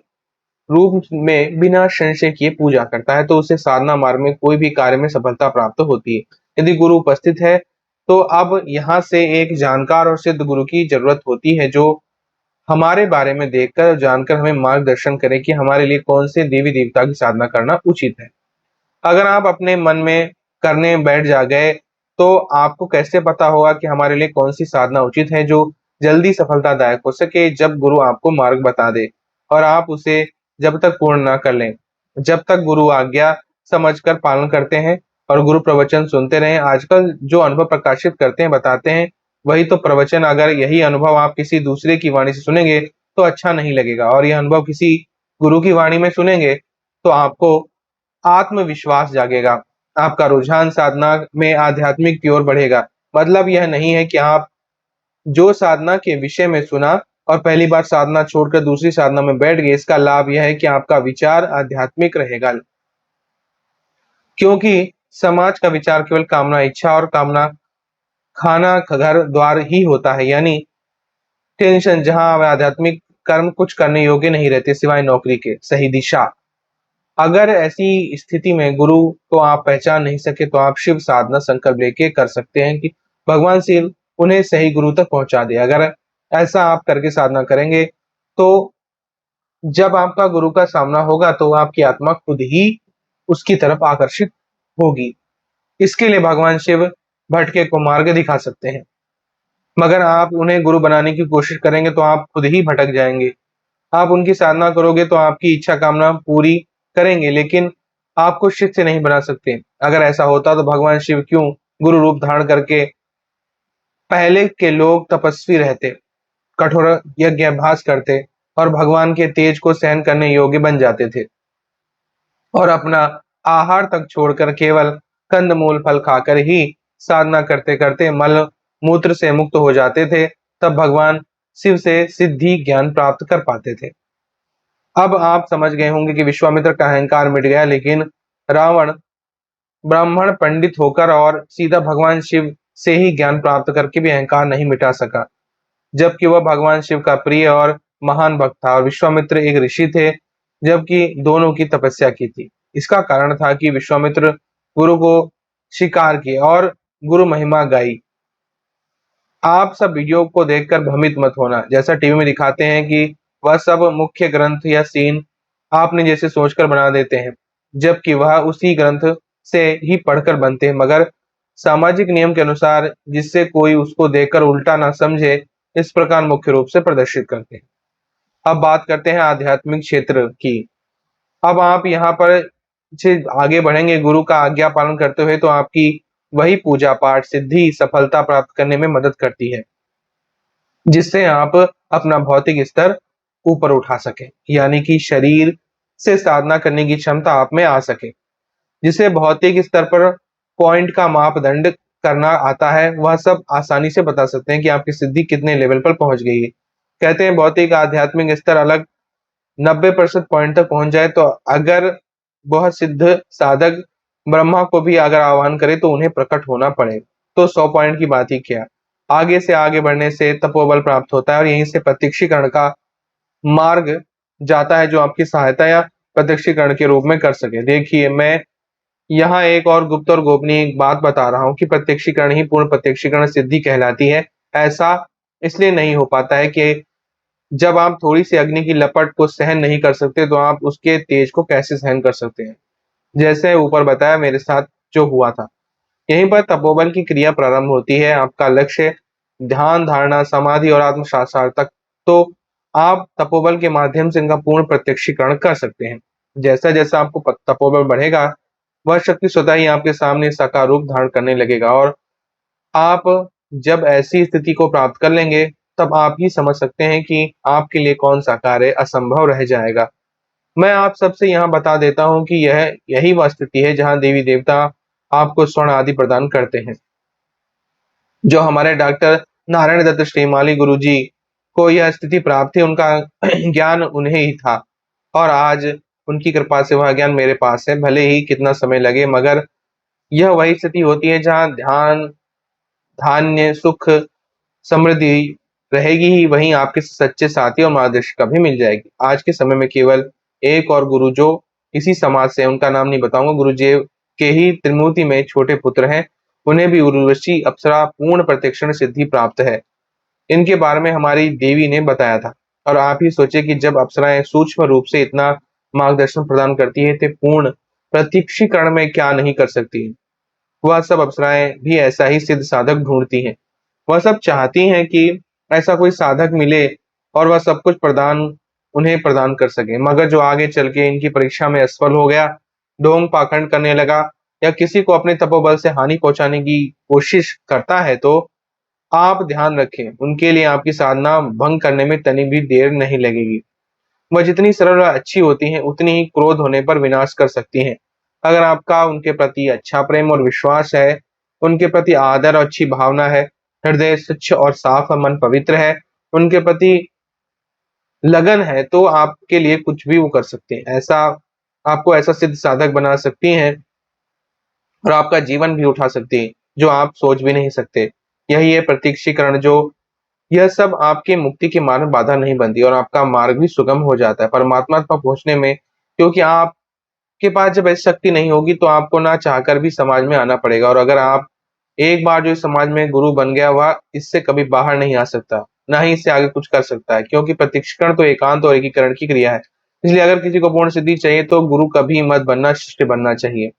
रूप में बिना संशय किए पूजा करता है, तो उसे साधना मार्ग में कोई भी कार्य में सफलता प्राप्त होती है। यदि गुरु उपस्थित है तो अब यहाँ से एक जानकार और सिद्ध गुरु की जरूरत होती है, जो हमारे बारे में देखकर और जानकर हमें मार्गदर्शन करे कि हमारे लिए कौन से देवी देवता की साधना करना उचित है। अगर आप अपने मन में करने बैठ जा गए तो आपको कैसे पता होगा कि हमारे लिए कौन सी साधना उचित है जो जल्दी सफलतादायक हो सके। जब गुरु आपको मार्ग बता दे और आप उसे जब तक पूर्ण ना कर लें, जब तक गुरु आज्ञा समझकर पालन करते हैं और गुरु प्रवचन सुनते रहें। आजकल जो अनुभव प्रकाशित करते हैं बताते हैं वही तो प्रवचन। अगर यही अनुभव आप किसी दूसरे की वाणी से सुनेंगे तो अच्छा नहीं लगेगा, और यह अनुभव किसी गुरु की वाणी में सुनेंगे तो आपको आत्मविश्वास जागेगा, आपका रुझान साधना में आध्यात्मिक की ओर बढ़ेगा। मतलब यह नहीं है कि आप जो साधना के विषय में सुना और पहली बार साधना छोड़कर दूसरी साधना में बैठ गए। इसका लाभ यह है कि आपका विचार आध्यात्मिक रहेगा, क्योंकि समाज का विचार केवल कामना इच्छा और कामना खाना घर द्वार ही होता है, यानी टेंशन, जहां आध्यात्मिक कर्म कुछ करने योग्य नहीं रहते सिवाय नौकरी के। सही दिशा। अगर ऐसी स्थिति में गुरु को आप पहचान नहीं सके तो आप शिव साधना संकल्प लेके कर सकते हैं कि भगवान शिव उन्हें सही गुरु तक पहुंचा दे। अगर ऐसा आप करके साधना करेंगे तो जब आपका गुरु का सामना होगा तो आपकी आत्मा खुद ही उसकी तरफ आकर्षित होगी। इसके लिए भगवान शिव भटके को मार्ग दिखा सकते हैं, मगर आप उन्हें गुरु बनाने की कोशिश करेंगे तो आप खुद ही भटक जाएंगे। आप उनकी साधना करोगे तो आपकी इच्छा कामना पूरी करेंगे, लेकिन आपको शिष्य नहीं बना सकते। अगर ऐसा होता तो भगवान शिव क्यों गुरु रूप धारण करके पहले के लोग तपस्वी रहते, कठोर यज्ञ अभ्यास करते और भगवान के तेज को सहन करने योग्य बन जाते थे और अपना आहार तक छोड़कर केवल कंदमूल फल खाकर ही साधना करते करते मल मूत्र से मुक्त हो जाते थे, तब भगवान शिव से सिद्धि ज्ञान प्राप्त कर पाते थे। अब आप समझ गए होंगे कि विश्वामित्र का अहंकार मिट गया, लेकिन रावण ब्राह्मण पंडित होकर और सीधा भगवान शिव से ही ज्ञान प्राप्त करके भी अहंकार नहीं मिटा सका, जबकि वह भगवान शिव का प्रिय और महान भक्त था और विश्वामित्र एक ऋषि थे, जबकि दोनों की तपस्या की थी। इसका कारण था कि विश्वामित्र गुरु को स्वीकार किए और गुरु महिमा गाई। आप सब वीडियो को देखकर भ्रमित मत होना। जैसा टीवी में दिखाते हैं कि वह सब मुख्य ग्रंथ या सीन आपने जैसे सोचकर बना देते हैं, जबकि वह उसी ग्रंथ से ही पढ़कर बनते हैं, मगर सामाजिक नियम के अनुसार, जिससे कोई उसको देखकर उल्टा ना समझे, इस प्रकार मुख्य रूप से प्रदर्शित करते हैं। अब बात करते हैं आध्यात्मिक क्षेत्र की। अब आप यहाँ पर से आगे बढ़ेंगे गुरु का आज्ञा पालन करते हुए, तो आपकी वही पूजा पाठ सिद्धि सफलता प्राप्त करने में मदद करती है, जिससे आप अपना भौतिक स्तर ऊपर उठा सके, यानी कि शरीर से साधना करने की क्षमता आप में आ सके। जिसे भौतिक स्तर पर पॉइंट का मापदंड करना आता है, वह सब आसानी से बता सकते हैं कि आपकी सिद्धि कितने लेवल पर पहुंच गई है। कहते हैं भौतिक आध्यात्मिक स्तर अलग 90% पॉइंट तक पहुंच जाए, तो अगर वह सिद्ध साधक ब्रह्मा को भी अगर आह्वान करे तो उन्हें प्रकट होना पड़े, तो 100 पॉइंट की बात ही क्या। आगे से आगे बढ़ने से तपोबल प्राप्त होता है और यहीं से प्रत्यक्षीकरण का मार्ग जाता है, जो आपकी सहायता या प्रत्यक्षीकरण के रूप में कर सके। देखिए, मैं यहाँ एक और गुप्त और गोपनीय एक बात बता रहा हूँ कि प्रत्यक्षीकरण ही पूर्ण प्रत्यक्षीकरण सिद्धि कहलाती है। ऐसा इसलिए नहीं हो पाता है कि जब आप थोड़ी सी अग्नि की लपट को सहन नहीं कर सकते, तो आप उसके तेज को कैसे सहन कर सकते हैं। जैसे ऊपर बताया मेरे साथ जो हुआ था, यहीं पर तपोबल की क्रिया प्रारंभ होती है। आपका लक्ष्य ध्यान धारणा समाधि और आत्म साक्षात्कार तक, तो आप तपोबल के माध्यम से इनका पूर्ण प्रत्यक्षीकरण कर सकते हैं। जैसा जैसा आपको तपोबल बढ़ेगा, वह शक्ति स्वतः ही आपके सामने साकार रूप धारण करने लगेगा और आप जब ऐसी स्थिति को प्राप्त कर लेंगे, तब आप ही समझ सकते हैं कि आपके लिए कौन सा कार्य असंभव रह जाएगा। मैं आप सबसे यहाँ बता देता हूँ कि यही वह स्थिति है जहाँ देवी देवता आपको स्वर्ण आदि प्रदान करते हैं। जो हमारे डॉक्टर नारायण दत्त श्रीमाली गुरु जी को यह स्थिति प्राप्त थी, उनका ज्ञान उन्हें ही था और आज उनकी कृपा से वह ज्ञान मेरे पास है। भले ही कितना समय लगे, मगर यह वही स्थिति होती है जहाँ ध्यान धान्य सुख समृद्धि रहेगी ही, वहीं आपके सच्चे साथी और मार्गदर्शिका भी मिल जाएगी। आज के समय में केवल एक और गुरु जो इसी समाज से, उनका नाम नहीं बताऊंगा, गुरुदेव के ही त्रिमूर्ति में छोटे पुत्र हैं, उन्हें भी उर्वशी अप्सरा पूर्ण प्रत्यक्षण सिद्धि प्राप्त है। इनके बारे में हमारी देवी ने बताया था। और आप ही सोचे कि जब अप्सराएं सूक्ष्म रूप से इतना मार्गदर्शन प्रदान करती है, तो पूर्ण प्रत्यक्षीकरण में क्या नहीं कर सकती। वह सब अप्सराएं भी ऐसा ही सिद्ध साधक ढूंढती हैं। वह सब चाहती हैं कि ऐसा कोई साधक मिले और वह सब कुछ उन्हें प्रदान कर सके, मगर जो आगे चल के इनकी परीक्षा में असफल हो गया, ढोंग पाखंड करने लगा या किसी को अपने तपोबल से हानि पहुंचाने की कोशिश करता है, तो आप ध्यान रखें, उनके लिए आपकी साधना भंग करने में तनिक भी देर नहीं लगेगी। वह जितनी सरल और अच्छी होती हैं, उतनी ही क्रोध होने पर विनाश कर सकती हैं। अगर आपका उनके प्रति अच्छा प्रेम और विश्वास है, उनके प्रति आदर और अच्छी भावना है, हृदय स्वच्छ और साफ और मन पवित्र है, उनके प्रति लगन है, तो आपके लिए कुछ भी वो कर सकते हैं। ऐसा आपको ऐसा सिद्ध साधक बना सकती हैं और आपका जीवन भी उठा सकती हैं, जो आप सोच भी नहीं सकते। यही है प्रत्यक्षीकरण, जो यह सब आपके मुक्ति के मार्ग में बाधा नहीं बनती और आपका मार्ग भी सुगम हो जाता है परमात्मा तक पहुंचने में। क्योंकि आपके पास जब ऐसी शक्ति नहीं होगी, तो आपको ना चाहकर भी समाज में आना पड़ेगा और अगर आप एक बार जो इस समाज में गुरु बन गया, वह इससे कभी बाहर नहीं आ सकता, ना ही इससे आगे कुछ कर सकता है, क्योंकि प्रत्यक्षीकरण तो एकांत और एकीकरण की क्रिया है। इसलिए अगर किसी को पूर्ण सिद्धि चाहिए, तो गुरु कभी मत बनना, शिष्य बनना चाहिए।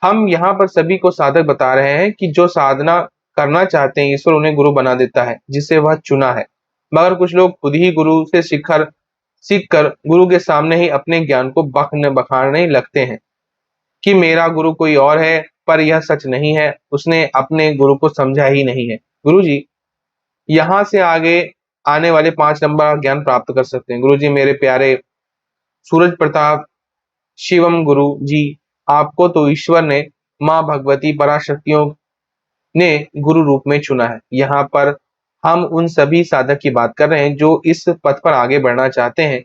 हम यहाँ पर सभी को साधक बता रहे हैं कि जो साधना करना चाहते हैं, ईश्वर उन्हें गुरु बना देता है जिसे वह चुना है। मगर कुछ लोग खुद ही गुरु से शिखर सीखकर गुरु के सामने ही अपने ज्ञान को बखानने लगते हैं कि मेरा गुरु कोई और है, पर यह सच नहीं है। उसने अपने गुरु को समझा ही नहीं है। गुरु जी यहाँ से आगे आने वाले 5 नंबर का ज्ञान प्राप्त कर सकते हैं। गुरु जी मेरे प्यारे सूरज प्रताप शिवम गुरु जी, आपको तो ईश्वर ने माँ भगवती पराशक्तियों ने गुरु रूप में चुना है। यहाँ पर हम उन सभी साधक की बात कर रहे हैं जो इस पथ पर आगे बढ़ना चाहते हैं।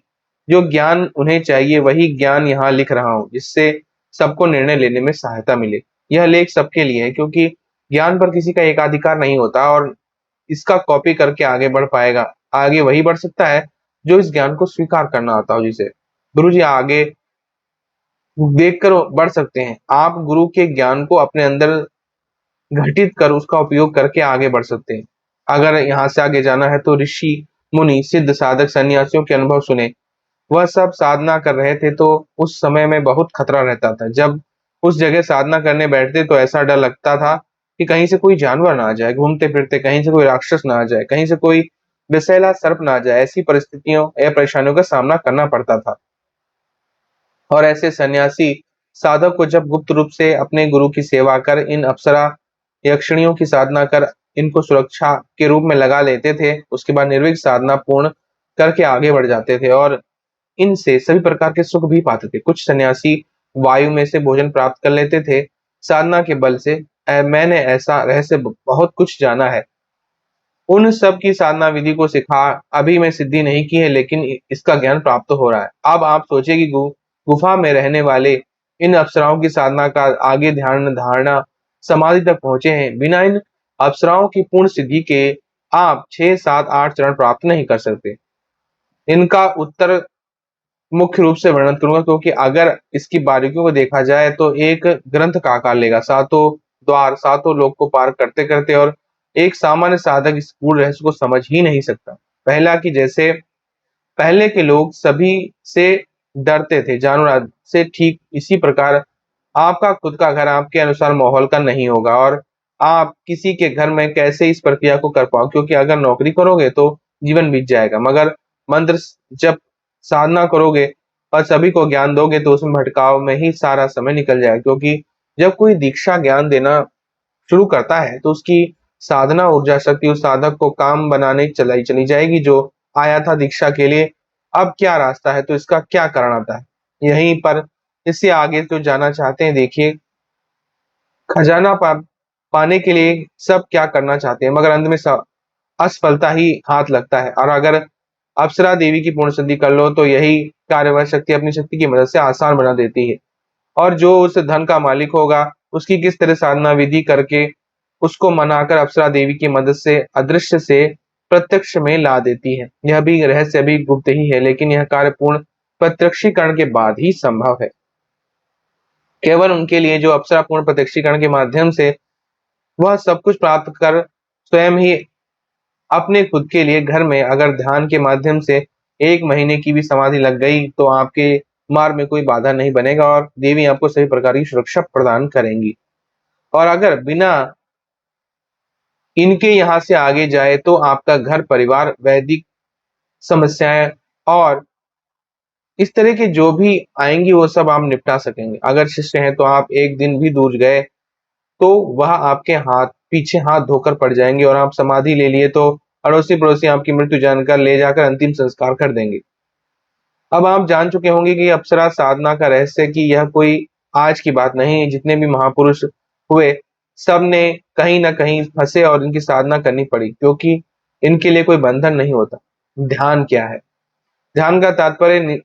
जो ज्ञान उन्हें चाहिए वही ज्ञान यहाँ लिख रहा हूँ, जिससे सबको निर्णय लेने में सहायता मिले। यह लेख सबके लिए है, क्योंकि ज्ञान पर किसी का एकाधिकार नहीं होता और इसका कॉपी करके आगे बढ़ पाएगा। आगे वही बढ़ सकता है जो इस ज्ञान को स्वीकार करना आता हो जिसे। गुरु जी आगे देखकर बढ़ सकते हैं। आप गुरु के ज्ञान को अपने अंदर घटित कर उसका उपयोग करके आगे बढ़ सकते हैं। अगर यहाँ से आगे जाना है तो ऋषि मुनि सिद्ध साधक सन्यासियों के अनुभव सुने। वह सब साधना कर रहे थे तो उस समय में बहुत खतरा रहता था। जब उस जगह साधना करने बैठते तो ऐसा डर लगता था कि कहीं से कोई जानवर ना आ जाए घूमते फिरते, कहीं से कोई राक्षस ना आ जाए, कहीं से कोई विषैला सर्प ना आ जाए। ऐसी परिस्थितियों या परेशानियों का सामना करना पड़ता था। और ऐसे सन्यासी साधक को जब गुप्त रूप से अपने गुरु की सेवा कर इन अप्सरा यक्षिणियों की साधना कर इनको सुरक्षा के रूप में लगा लेते थे, उसके बाद निर्विघ्न साधना पूर्ण करके आगे बढ़ जाते थे और इनसे सभी प्रकार के सुख भी पाते थे। कुछ सन्यासी वायु में से भोजन प्राप्त कर लेते थे साधना के बल से। मैंने ऐसा रहस्य बहुत कुछ जाना है। उन सब की साधना विधि को सिखा अभी मैं सिद्धि नहीं की है, लेकिन इसका ज्ञान प्राप्त हो रहा है। अब आप सोचिए कि गुफा में रहने वाले इन अप्सराओं की साधना का आगे ध्यान धारणा समाधि तक पहुंचे हैं। बिना इन अप्सराओं की पूर्ण सिद्धि के आप 6, 7, 8 चरण प्राप्त नहीं कर सकते। इनका उत्तर मुख्य रूप से वर्णन करूंगा, क्योंकि अगर इसकी बारीकियों को देखा जाए तो एक ग्रंथ का आकार लेगा। सातों द्वार सातों लोक को पार करते करते और एक सामान्य साधक इस पूर्ण रहस्य को समझ ही नहीं सकता। पहला कि जैसे पहले के लोग सभी से डरते थे जानवर से, ठीक इसी प्रकार आपका खुद का घर आपके अनुसार माहौल का नहीं होगा और आप किसी के घर में कैसे इस प्रक्रिया को कर पाओ, क्योंकि अगर नौकरी करोगे तो जीवन बीत जाएगा, मगर मंत्र जब साधना करोगे और सभी को ज्ञान दोगे तो उसमें भटकाव में ही सारा समय निकल जाएगा। क्योंकि जब कोई दीक्षा ज्ञान देना शुरू करता है तो उसकी साधना ऊर्जा शक्ति उस साधक को काम बनाने चलाई चली जाएगी जो आया था दीक्षा के लिए। अब क्या रास्ता है तो इसका क्या कारण आता है यहीं पर। इससे आगे तो जाना चाहते हैं, देखिए खजाना पाने के लिए सब क्या करना चाहते हैं, मगर अंत में असफलता ही हाथ लगता है। और अगर अप्सरा देवी की पूर्ण सिद्धि कर लो तो यही कार्यवह शक्ति अपनी शक्ति की मदद से आसान बना देती है। और जो उस धन का मालिक होगा उसकी किस तरह साधना विधि करके उसको मनाकर अप्सरा देवी की मदद से अदृश्य से प्रत्यक्ष में ला देती है। यह भी रहस्य अभी गुप्त ही है, लेकिन यह कार्य पूर्ण प्रत्यक्षीकरण के बाद ही संभव है। केवल उनके लिए जो अप्सरा पूर्ण प्रत्यक्षीकरण के माध्यम से वह सब कुछ प्राप्त कर स्वयं ही अपने खुद के लिए घर में अगर ध्यान के माध्यम से 1 महीने की भी समाधि लग गई तो आपके मार्ग में कोई बाधा नहीं बनेगा और देवी आपको सभी प्रकार की सुरक्षा प्रदान करेंगी। और अगर बिना इनके यहाँ से आगे जाए तो आपका घर परिवार वैदिक समस्याएं और इस तरह के जो भी आएंगी वो सब आप निपटा सकेंगे। अगर शिष्य हैं तो आप एक दिन भी दूर गए तो वह आपके हाथ पीछे हाथ धोकर पड़ जाएंगे और आप समाधि ले लिए तो अड़ोसी पड़ोसी आपकी मृत्यु जानकर ले जाकर अंतिम संस्कार कर देंगे। अब आप जान चुके होंगे कि अप्सरा साधना का रहस्य कि यह कोई आज की बात नहीं है। जितने भी महापुरुष हुए सब ने कहीं ना कहीं फंसे और इनकी साधना करनी पड़ी, क्योंकि इनके लिए कोई बंधन नहीं होता। ध्यान क्या है? ध्यान का तात्पर्य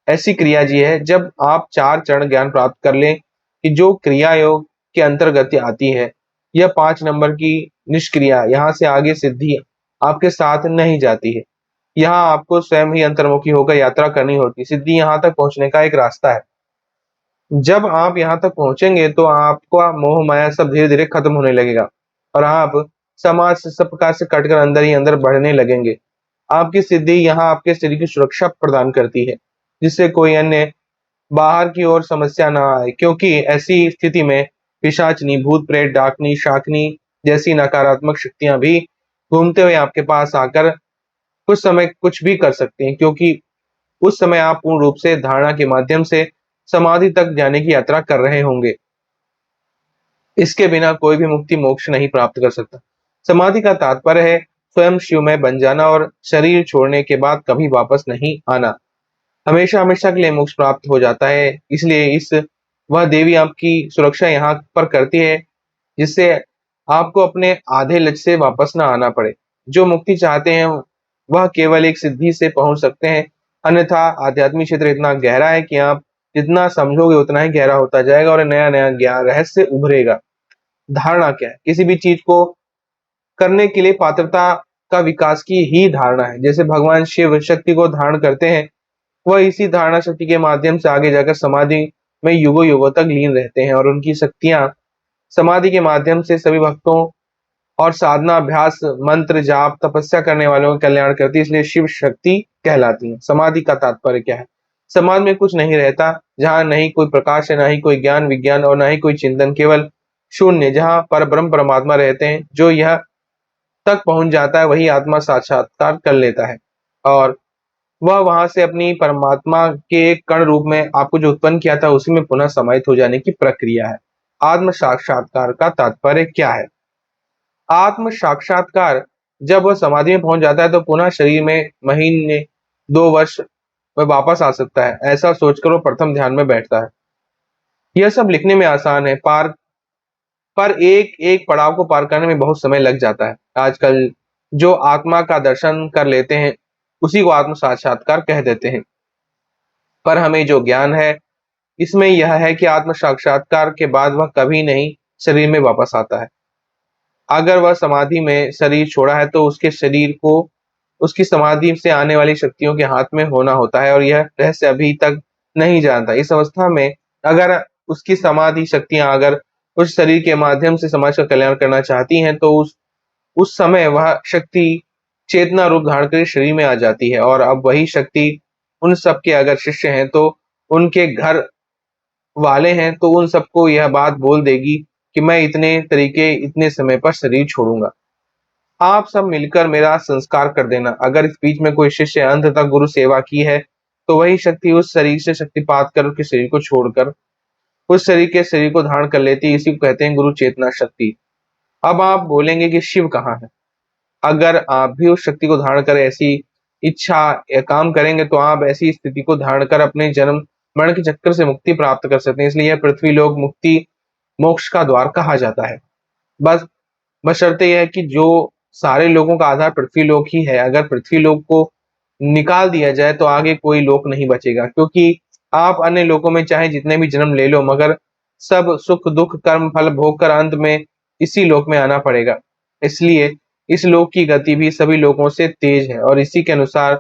ऐसी क्रिया जी है जब आप 4 चरण ज्ञान प्राप्त कर लें कि जो क्रिया योग के अंतर्गत आती है। यह 5 नंबर की निष्क्रिया यहाँ से आगे सिद्धि आपके साथ नहीं जाती है। यहाँ आपको स्वयं ही अंतर्मुखी होकर यात्रा करनी होती। सिद्धि यहाँ तक पहुंचने का एक रास्ता है। जब आप यहाँ तक पहुंचेंगे तो आपका मोह माया सब धीरे धीरे खत्म होने लगेगा और आप समाज से सब प्रकार से कटकर अंदर ही अंदर बढ़ने लगेंगे। आपकी सिद्धि यहाँ आपके शरीर की सुरक्षा प्रदान करती है, जिससे कोई अन्य बाहर की ओर समस्या ना आए, क्योंकि ऐसी स्थिति में पिशाचनी भूत प्रेत डाकनी शाकनी जैसी नकारात्मक शक्तियां भी घूमते हुए आपके पास आकर कुछ समय कुछ भी कर सकती हैं। क्योंकि उस समय आप पूर्ण रूप से धारणा के माध्यम से समाधि तक जाने की यात्रा कर रहे होंगे। इसके बिना कोई भी मुक्ति मोक्ष नहीं प्राप्त कर सकता। समाधि का तात्पर्य है स्वयं शिवमय बन जाना और शरीर छोड़ने के बाद कभी वापस नहीं आना। हमेशा हमेशा के लिए मोक्ष प्राप्त हो जाता है। इसलिए इस वह देवी आपकी सुरक्षा यहाँ पर करती है, जिससे आपको अपने आधे लक्ष्य से वापस ना आना पड़े। जो मुक्ति चाहते हैं वह केवल एक सिद्धि से पहुंच सकते हैं, अन्यथा आध्यात्मिक क्षेत्र इतना गहरा है कि आप जितना समझोगे उतना ही गहरा होता जाएगा और नया नया ज्ञान रहस्य उभरेगा। धारणा क्या है? किसी भी चीज को करने के लिए पात्रता का विकास की ही धारणा है। जैसे भगवान शिव शक्ति को धारण करते हैं, वह इसी धारणा शक्ति के माध्यम से आगे जाकर समाधि में युगों युगों तक लीन रहते हैं और उनकी शक्तियां समाधि के माध्यम से सभी भक्तों और साधना अभ्यास मंत्र जाप तपस्या करने वालों का कल्याण करती है, इसलिए शिव शक्ति कहलाती है। समाधि का तात्पर्य क्या है? समाधि में कुछ नहीं रहता, जहाँ नहीं कोई प्रकाश है, ना ही कोई ज्ञान विज्ञान और ना ही कोई चिंतन, केवल शून्य, जहाँ पर ब्रह्म परमात्मा रहते हैं। जो यह तक पहुंच जाता है वही आत्मा साक्षात्कार कर लेता है और वह वहां से अपनी परमात्मा के एक कण रूप में आपको जो उत्पन्न किया था उसी में पुनः समाहित हो जाने की प्रक्रिया है। आत्म साक्षात्कार का तात्पर्य क्या है? आत्म साक्षात्कार जब वह समाधि में पहुंच जाता है तो पुनः शरीर में महीने 2 वर्ष में वापस आ सकता है, ऐसा सोचकर वो प्रथम ध्यान में बैठता है। यह सब लिखने में आसान है, पर एक एक पड़ाव को पार करने में बहुत समय लग जाता है। आजकल जो आत्मा का दर्शन कर लेते हैं उसी को आत्म साक्षात्कार कह देते हैं, पर हमें जो ज्ञान है इसमें यह है कि आत्म साक्षात्कार के बाद वह कभी नहीं शरीर में वापस आता है। अगर वह समाधि में शरीर छोड़ा है तो उसके शरीर को उसकी समाधि से आने वाली शक्तियों के हाथ में होना होता है और यह रहस्य अभी तक नहीं जानता। इस अवस्था में अगर उसकी समाधि शक्तियां अगर उस शरीर के माध्यम से समाज का कल्याण करना चाहती हैं तो उस समय वह शक्ति चेतना रूप धारण कर शरीर में आ जाती है और अब वही शक्ति उन सबके अगर शिष्य हैं तो उनके घर वाले हैं तो उन सबको यह बात बोल देगी कि मैं इतने तरीके इतने समय पर शरीर छोड़ूंगा। आप सब मिलकर मेरा संस्कार कर देना। अगर इस बीच में कोई शिष्य अंत तक गुरु सेवा की है तो वही शक्ति उस शरीर से शक्तिपात कर उसके शरीर को छोड़कर उस शरीर के शरीर को धारण कर लेती है। इसी को कहते हैं गुरु चेतना शक्ति। अब आप बोलेंगे कि शिव कहाँ है? अगर आप भी उस शक्ति को धारण कर ऐसी इच्छा या काम करेंगे तो आप ऐसी स्थिति को धारण कर अपने जन्म मरण के चक्कर से मुक्ति प्राप्त कर सकते हैं। इसलिए यह पृथ्वी लोक मुक्ति मोक्ष का द्वार कहा जाता है। बस बशर्ते यह है कि जो सारे लोगों का आधार पृथ्वी लोक ही है, अगर पृथ्वी लोक को निकाल दिया जाए तो आगे कोई लोक नहीं बचेगा, क्योंकि आप अन्य लोकों में चाहे जितने भी जन्म ले लो मगर सब सुख दुख कर्म फल भोग कर अंत में इसी लोक में आना पड़ेगा। इसलिए इस लोक की गति भी सभी लोगों से तेज है और इसी के अनुसार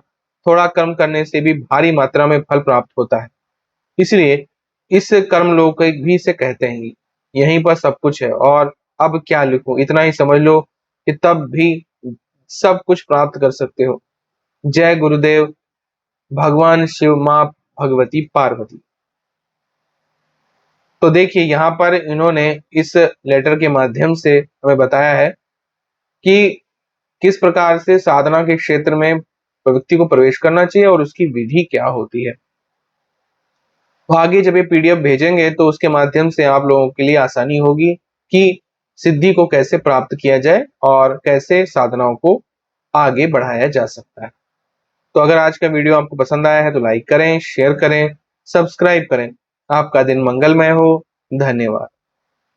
थोड़ा कर्म करने से भी भारी मात्रा में फल प्राप्त होता है। इसलिए इस कर्म लोक भी से कहते हैं, यहीं पर सब कुछ है और अब क्या लिखूं, इतना ही समझ लो कि तब भी सब कुछ प्राप्त कर सकते हो। जय गुरुदेव। भगवान शिव मां भगवती पार्वती। तो देखिए यहाँ पर इन्होंने इस लेटर के माध्यम से हमें बताया है कि किस प्रकार से साधना के क्षेत्र में व्यक्ति को प्रवेश करना चाहिए और उसकी विधि क्या होती है। तो आगे जब ये पीडीएफ भेजेंगे तो उसके माध्यम से आप लोगों के लिए आसानी होगी कि सिद्धि को कैसे प्राप्त किया जाए और कैसे साधनाओं को आगे बढ़ाया जा सकता है। तो अगर आज का वीडियो आपको पसंद आया है तो लाइक करें, शेयर करें, सब्सक्राइब करें। आपका दिन मंगलमय हो। धन्यवाद।